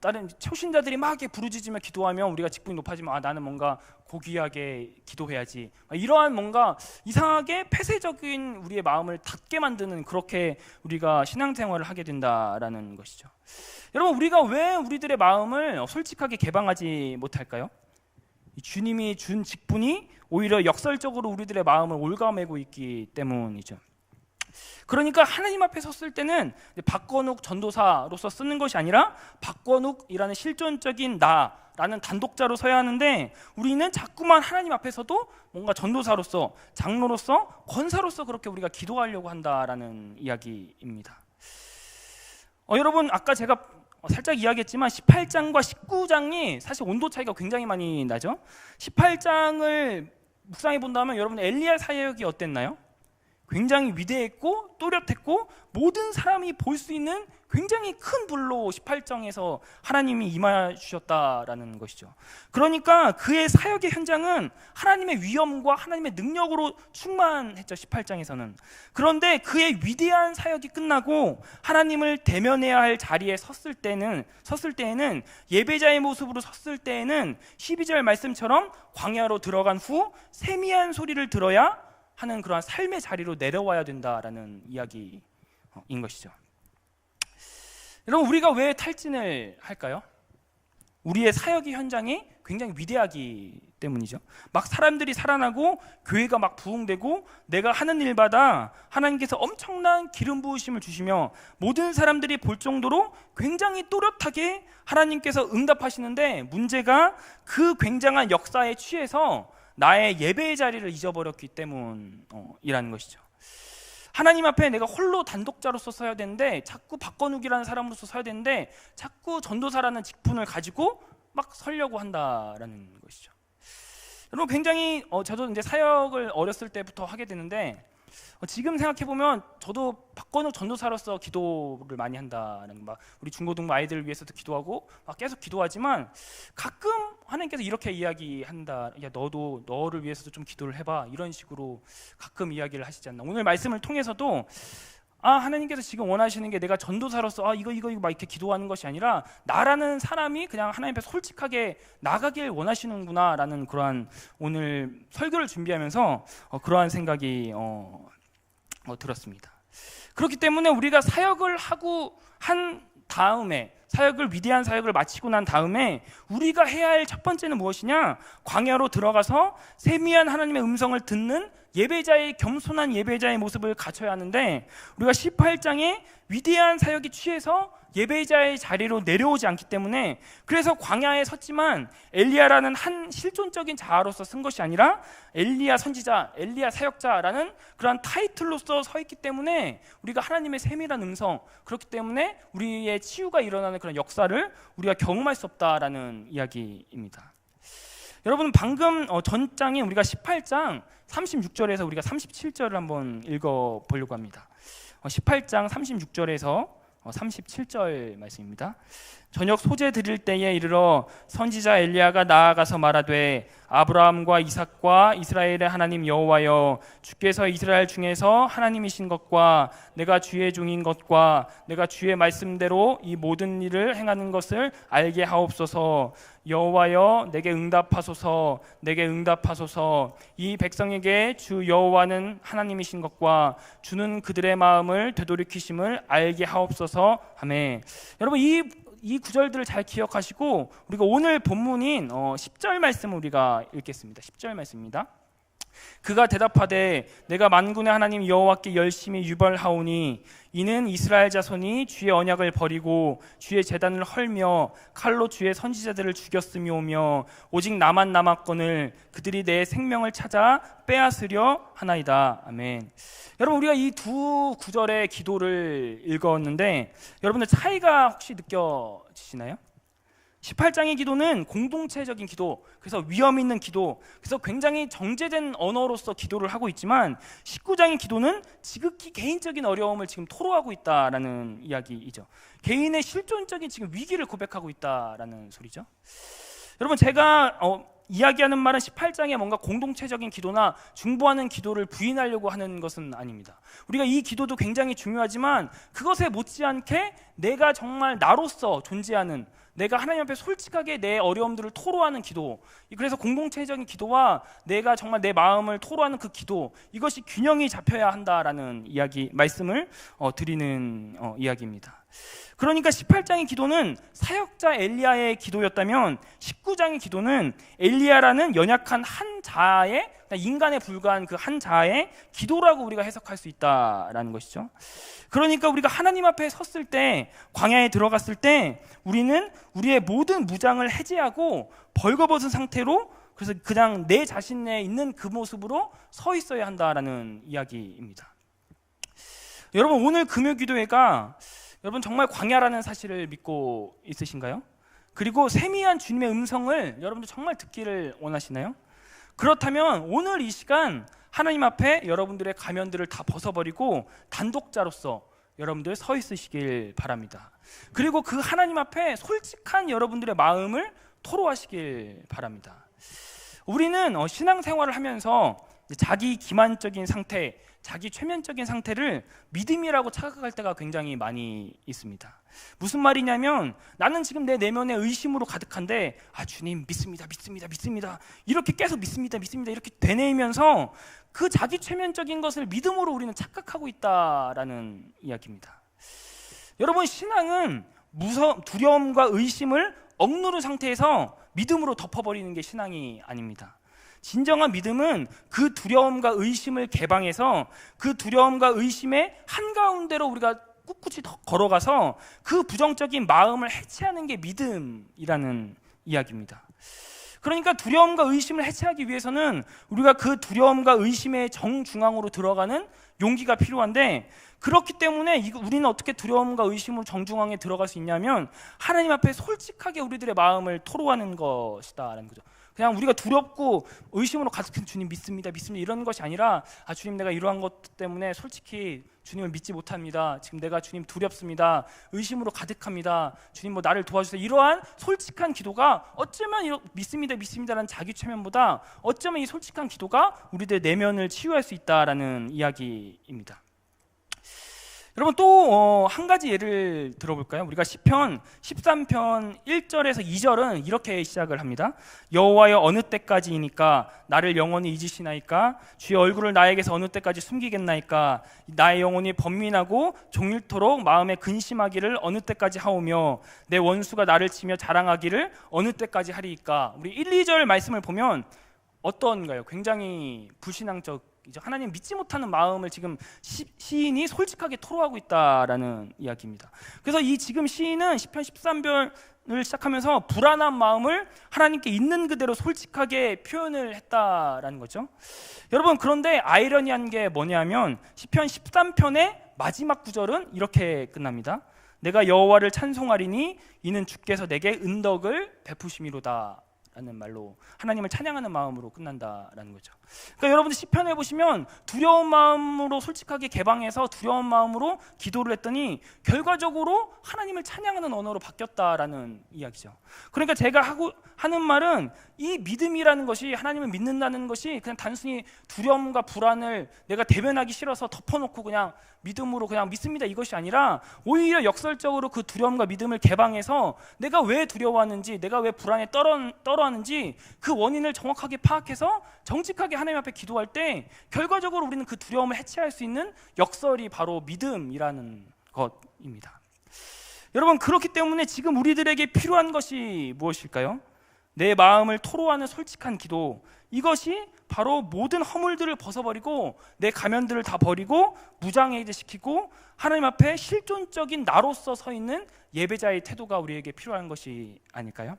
다른 초신자들이 막 이렇게 부르짖으며 기도하면 우리가 직분이 높아지면 나는 뭔가 고귀하게 기도해야지, 이러한 뭔가 이상하게 폐쇄적인 우리의 마음을 닫게 만드는, 그렇게 우리가 신앙생활을 하게 된다라는 것이죠. 여러분, 우리가 왜 우리들의 마음을 솔직하게 개방하지 못할까요? 주님이 준 직분이 오히려 역설적으로 우리들의 마음을 올가매고 있기 때문이죠. 그러니까 하나님 앞에 섰을 때는 박건욱 전도사로서 쓰는 것이 아니라 박건욱이라는 실존적인 나라는 단독자로 서야 하는데, 우리는 자꾸만 하나님 앞에서도 뭔가 전도사로서, 장로로서, 권사로서 그렇게 우리가 기도하려고 한다라는 이야기입니다. 여러분, 아까 제가 살짝 이야기했지만 18장과 19장이 사실 온도 차이가 굉장히 많이 나죠. 18장을 묵상해 본다면 여러분, 엘리야 사역이 어땠나요? 굉장히 위대했고 또렷했고 모든 사람이 볼 수 있는 굉장히 큰 불로 18장에서 하나님이 임하여 주셨다라는 것이죠. 그러니까 그의 사역의 현장은 하나님의 위엄과 하나님의 능력으로 충만했죠, 18장에서는. 그런데 그의 위대한 사역이 끝나고 하나님을 대면해야 할 자리에 섰을 때에는 예배자의 모습으로 섰을 때에는 12절 말씀처럼 광야로 들어간 후 세미한 소리를 들어야 하는 그러한 삶의 자리로 내려와야 된다라는 이야기인 것이죠. 여러분, 우리가 왜 탈진을 할까요? 우리의 사역의 현장이 굉장히 위대하기 때문이죠. 막 사람들이 살아나고 교회가 막 부흥되고 내가 하는 일마다 하나님께서 엄청난 기름 부으심을 주시며 모든 사람들이 볼 정도로 굉장히 또렷하게 하나님께서 응답하시는데, 문제가 그 굉장한 역사에 취해서 나의 예배의 자리를 잊어버렸기 때문이라는 것이죠. 하나님 앞에 내가 홀로 단독자로서 서야 되는데, 자꾸 박건욱이라는 사람으로서 서야 되는데 자꾸 전도사라는 직분을 가지고 막 서려고 한다라는 것이죠. 여러분, 굉장히 저도 이제 사역을 어렸을 때부터 하게 되는데, 지금 생각해 보면 저도 박건욱 전도사로서 기도를 많이 한다는, 막 우리 중고등부 아이들을 위해서도 기도하고 막 계속 기도하지만, 가끔 하나님께서 이렇게 이야기한다. 야, 너도 너를 위해서도 좀 기도를 해봐, 이런 식으로 가끔 이야기를 하시지 않나. 오늘 말씀을 통해서도 하나님께서 지금 원하시는 게 내가 전도사로서 이거 막 이렇게 기도하는 것이 아니라 나라는 사람이 그냥 하나님 앞에 솔직하게 나가길 원하시는구나라는 그러한, 오늘 설교를 준비하면서 그러한 생각이 들었습니다. 그렇기 때문에 우리가 사역을 하고 한 다음에, 위대한 사역을 마치고 난 다음에 우리가 해야 할 첫 번째는 무엇이냐? 광야로 들어가서 세미한 하나님의 음성을 듣는 겸손한 예배자의 모습을 갖춰야 하는데, 우리가 18장에 위대한 사역이 취해서 예배자의 자리로 내려오지 않기 때문에, 그래서 광야에 섰지만 엘리야라는 한 실존적인 자아로서 쓴 것이 아니라 엘리야 선지자, 엘리야 사역자라는 그러한 타이틀로서 서 있기 때문에 우리가 하나님의 세밀한 음성, 그렇기 때문에 우리의 치유가 일어나는 그런 역사를 우리가 경험할 수 없다라는 이야기입니다. 여러분 방금 전장인 우리가 18장 36절에서 우리가 37절을 한번 읽어보려고 합니다. 18장 36절에서 37절 말씀입니다. 저녁 소재 드릴 때에 이르러 선지자 엘리야가 나아가서 말하되 아브라함과 이삭과 이스라엘의 하나님 여호와여, 주께서 이스라엘 중에서 하나님이신 것과 내가 주의 종인 것과 내가 주의 말씀대로 이 모든 일을 행하는 것을 알게 하옵소서. 여호와여, 내게 응답하소서. 내게 응답하소서. 이 백성에게 주 여호와는 하나님이신 것과 주는 그들의 마음을 되돌이키심을 알게 하옵소서. 아멘. 여러분 이 구절들을 잘 기억하시고 우리가 오늘 본문인 10절 말씀을 우리가 읽겠습니다. 10절 말씀입니다. 그가 대답하되 내가 만군의 하나님 여호와께 열심히 유발하오니 이는 이스라엘 자손이 주의 언약을 버리고 주의 제단을 헐며 칼로 주의 선지자들을 죽였음이오며 오직 나만 남았거늘 그들이 내 생명을 찾아 빼앗으려 하나이다. 아멘. 여러분 우리가 이 두 구절의 기도를 읽었는데 여러분들 차이가 혹시 느껴지시나요? 18장의 기도는 공동체적인 기도, 그래서 위험 있는 기도, 그래서 굉장히 정제된 언어로서 기도를 하고 있지만 19장의 기도는 지극히 개인적인 어려움을 지금 토로하고 있다라는 이야기이죠. 개인의 실존적인 지금 위기를 고백하고 있다라는 소리죠. 여러분 제가 이야기하는 말은 18장에 뭔가 공동체적인 기도나 중보하는 기도를 부인하려고 하는 것은 아닙니다. 우리가 이 기도도 굉장히 중요하지만 그것에 못지않게 내가 정말 나로서 존재하는, 내가 하나님 앞에 솔직하게 내 어려움들을 토로하는 기도, 그래서 공동체적인 기도와 내가 정말 내 마음을 토로하는 그 기도, 이것이 균형이 잡혀야 한다라는 이야기, 말씀을 드리는 이야기입니다. 그러니까 18장의 기도는 사역자 엘리야의 기도였다면 19장의 기도는 엘리야라는 연약한 한 자아의, 인간에 불과한 그 한 자아의 기도라고 우리가 해석할 수 있다라는 것이죠. 그러니까 우리가 하나님 앞에 섰을 때, 광야에 들어갔을 때 우리는 우리의 모든 무장을 해제하고 벌거벗은 상태로, 그래서 그냥 내 자신에 있는 그 모습으로 서 있어야 한다라는 이야기입니다. 여러분 오늘 금요기도회가 여러분 정말 광야라는 사실을 믿고 있으신가요? 그리고 세미한 주님의 음성을 여러분들 정말 듣기를 원하시나요? 그렇다면 오늘 이 시간 하나님 앞에 여러분들의 가면들을 다 벗어버리고 단독자로서 여러분들 서 있으시길 바랍니다. 그리고 그 하나님 앞에 솔직한 여러분들의 마음을 토로하시길 바랍니다. 우리는 신앙생활을 하면서 자기 기만적인 상태, 자기 최면적인 상태를 믿음이라고 착각할 때가 굉장히 많이 있습니다. 무슨 말이냐면 나는 지금 내 내면에 의심으로 가득한데 주님 믿습니다 이렇게 계속 믿습니다 이렇게 되뇌이면서 그 자기 최면적인 것을 믿음으로 우리는 착각하고 있다라는 이야기입니다. 여러분 신앙은 두려움과 의심을 억누른 상태에서 믿음으로 덮어버리는 게 신앙이 아닙니다. 진정한 믿음은 그 두려움과 의심을 개방해서 그 두려움과 의심의 한가운데로 우리가 꿋꿋이 걸어가서 그 부정적인 마음을 해체하는 게 믿음이라는 이야기입니다. 그러니까 두려움과 의심을 해체하기 위해서는 우리가 그 두려움과 의심의 정중앙으로 들어가는 용기가 필요한데, 그렇기 때문에 우리는 어떻게 두려움과 의심으로 정중앙에 들어갈 수 있냐면 하나님 앞에 솔직하게 우리들의 마음을 토로하는 것이다라는 거죠. 그냥 우리가 두렵고 의심으로 가득한 주님 믿습니다 이런 것이 아니라 주님 내가 이러한 것 때문에 솔직히 주님을 믿지 못합니다. 지금 내가 주님 두렵습니다. 의심으로 가득합니다. 주님 나를 도와주세요. 이러한 솔직한 기도가 어쩌면 믿습니다라는 자기 최면보다 어쩌면 이 솔직한 기도가 우리들의 내면을 치유할 수 있다라는 이야기입니다. 여러분 또 한 가지 예를 들어볼까요? 우리가 시편 13편 1절에서 2절은 이렇게 시작을 합니다. 여호와여 어느 때까지이니까 나를 영원히 잊으시나이까? 주의 얼굴을 나에게서 어느 때까지 숨기겠나이까? 나의 영혼이 번민하고 종일토록 마음에 근심하기를 어느 때까지 하오며 내 원수가 나를 치며 자랑하기를 어느 때까지 하리이까? 우리 1, 2절 말씀을 보면 어떤가요? 굉장히 불신앙적, 하나님 믿지 못하는 마음을 지금 시인이 솔직하게 토로하고 있다라는 이야기입니다. 그래서 이 지금 시인은 시편 13편을 시작하면서 불안한 마음을 하나님께 있는 그대로 솔직하게 표현을 했다라는 거죠. 여러분 그런데 아이러니한 게 뭐냐면 시편 13편의 마지막 구절은 이렇게 끝납니다. 내가 여호와를 찬송하리니 이는 주께서 내게 은덕을 베푸심이로다 라는 말로 하나님을 찬양하는 마음으로 끝난다라는 거죠. 그러니까 여러분들 시편에 보시면 두려운 마음으로 솔직하게 개방해서 두려운 마음으로 기도를 했더니 결과적으로 하나님을 찬양하는 언어로 바뀌었다라는 이야기죠. 그러니까 제가 하는 말은 이 믿음이라는 것이, 하나님을 믿는다는 것이 그냥 단순히 두려움과 불안을 내가 대변하기 싫어서 덮어놓고 그냥 믿음으로 그냥 믿습니다 이것이 아니라, 오히려 역설적으로 그 두려움과 믿음을 개방해서 내가 왜 두려워하는지, 내가 왜 불안에 떨어하는지 그 원인을 정확하게 파악해서 정직하게 하나님 앞에 기도할 때 결과적으로 우리는 그 두려움을 해체할 수 있는 역설이 바로 믿음이라는 것입니다. 여러분, 그렇기 때문에 지금 우리들에게 필요한 것이 무엇일까요? 내 마음을 토로하는 솔직한 기도, 이것이 바로 모든 허물들을 벗어버리고 내 가면들을 다 버리고 무장해제시키고 하나님 앞에 실존적인 나로서 서 있는 예배자의 태도가 우리에게 필요한 것이 아닐까요?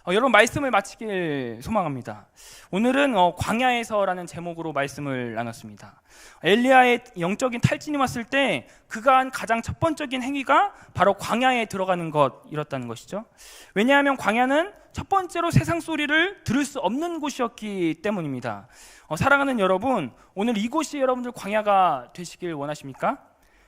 여러분, 말씀을 마치길 소망합니다. 오늘은 광야에서라는 제목으로 말씀을 나눴습니다. 엘리야의 영적인 탈진이 왔을 때 그가 한 가장 첫 번째적인 행위가 바로 광야에 들어가는 것이었다는 것이죠. 왜냐하면 광야는 첫 번째로 세상 소리를 들을 수 없는 곳이었기 때문입니다. 사랑하는 여러분, 오늘 이곳이 여러분들 광야가 되시길 원하십니까?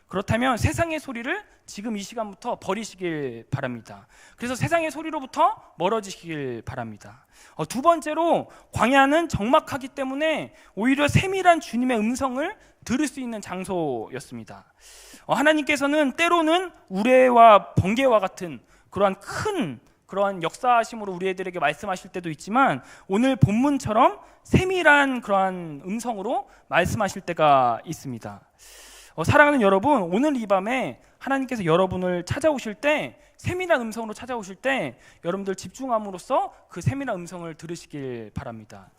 그렇다면 세상의 소리를 지금 이 시간부터 버리시길 바랍니다. 그래서 세상의 소리로부터 멀어지시길 바랍니다. 두 번째로, 광야는 적막하기 때문에 오히려 세밀한 주님의 음성을 들을 수 있는 장소였습니다. 하나님께서는 때로는 우레와 번개와 같은 그러한 역사하심으로 우리들에게 말씀하실 때도 있지만, 오늘 본문처럼 세밀한 그러한 음성으로 말씀하실 때가 있습니다. 사랑하는 여러분, 오늘 이 밤에 하나님께서 여러분을 찾아오실 때, 세밀한 음성으로 찾아오실 때 여러분들 집중함으로써 그 세밀한 음성을 들으시길 바랍니다.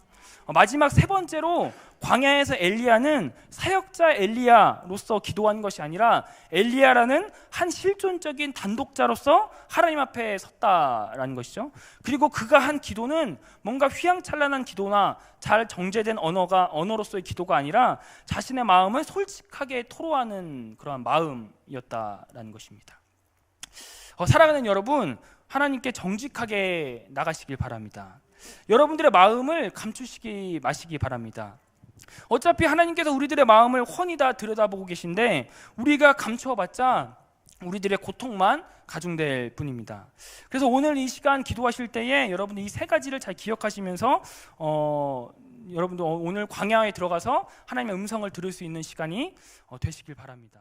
마지막 세 번째로, 광야에서 엘리야는 사역자 엘리야로서 기도한 것이 아니라 엘리야라는 한 실존적인 단독자로서 하나님 앞에 섰다라는 것이죠. 그리고 그가 한 기도는 뭔가 휘황찬란한 기도나 잘 정제된 언어로서의 기도가 아니라 자신의 마음을 솔직하게 토로하는 그러한 마음이었다라는 것입니다. 사랑하는 여러분, 하나님께 정직하게 나가시길 바랍니다. 여러분들의 마음을 감추시기 마시기 바랍니다. 어차피 하나님께서 우리들의 마음을 훤히 다 들여다보고 계신데 우리가 감추어봤자 우리들의 고통만 가중될 뿐입니다. 그래서 오늘 이 시간 기도하실 때에 여러분 이 세 가지를 잘 기억하시면서 여러분도 오늘 광야에 들어가서 하나님의 음성을 들을 수 있는 시간이 되시길 바랍니다.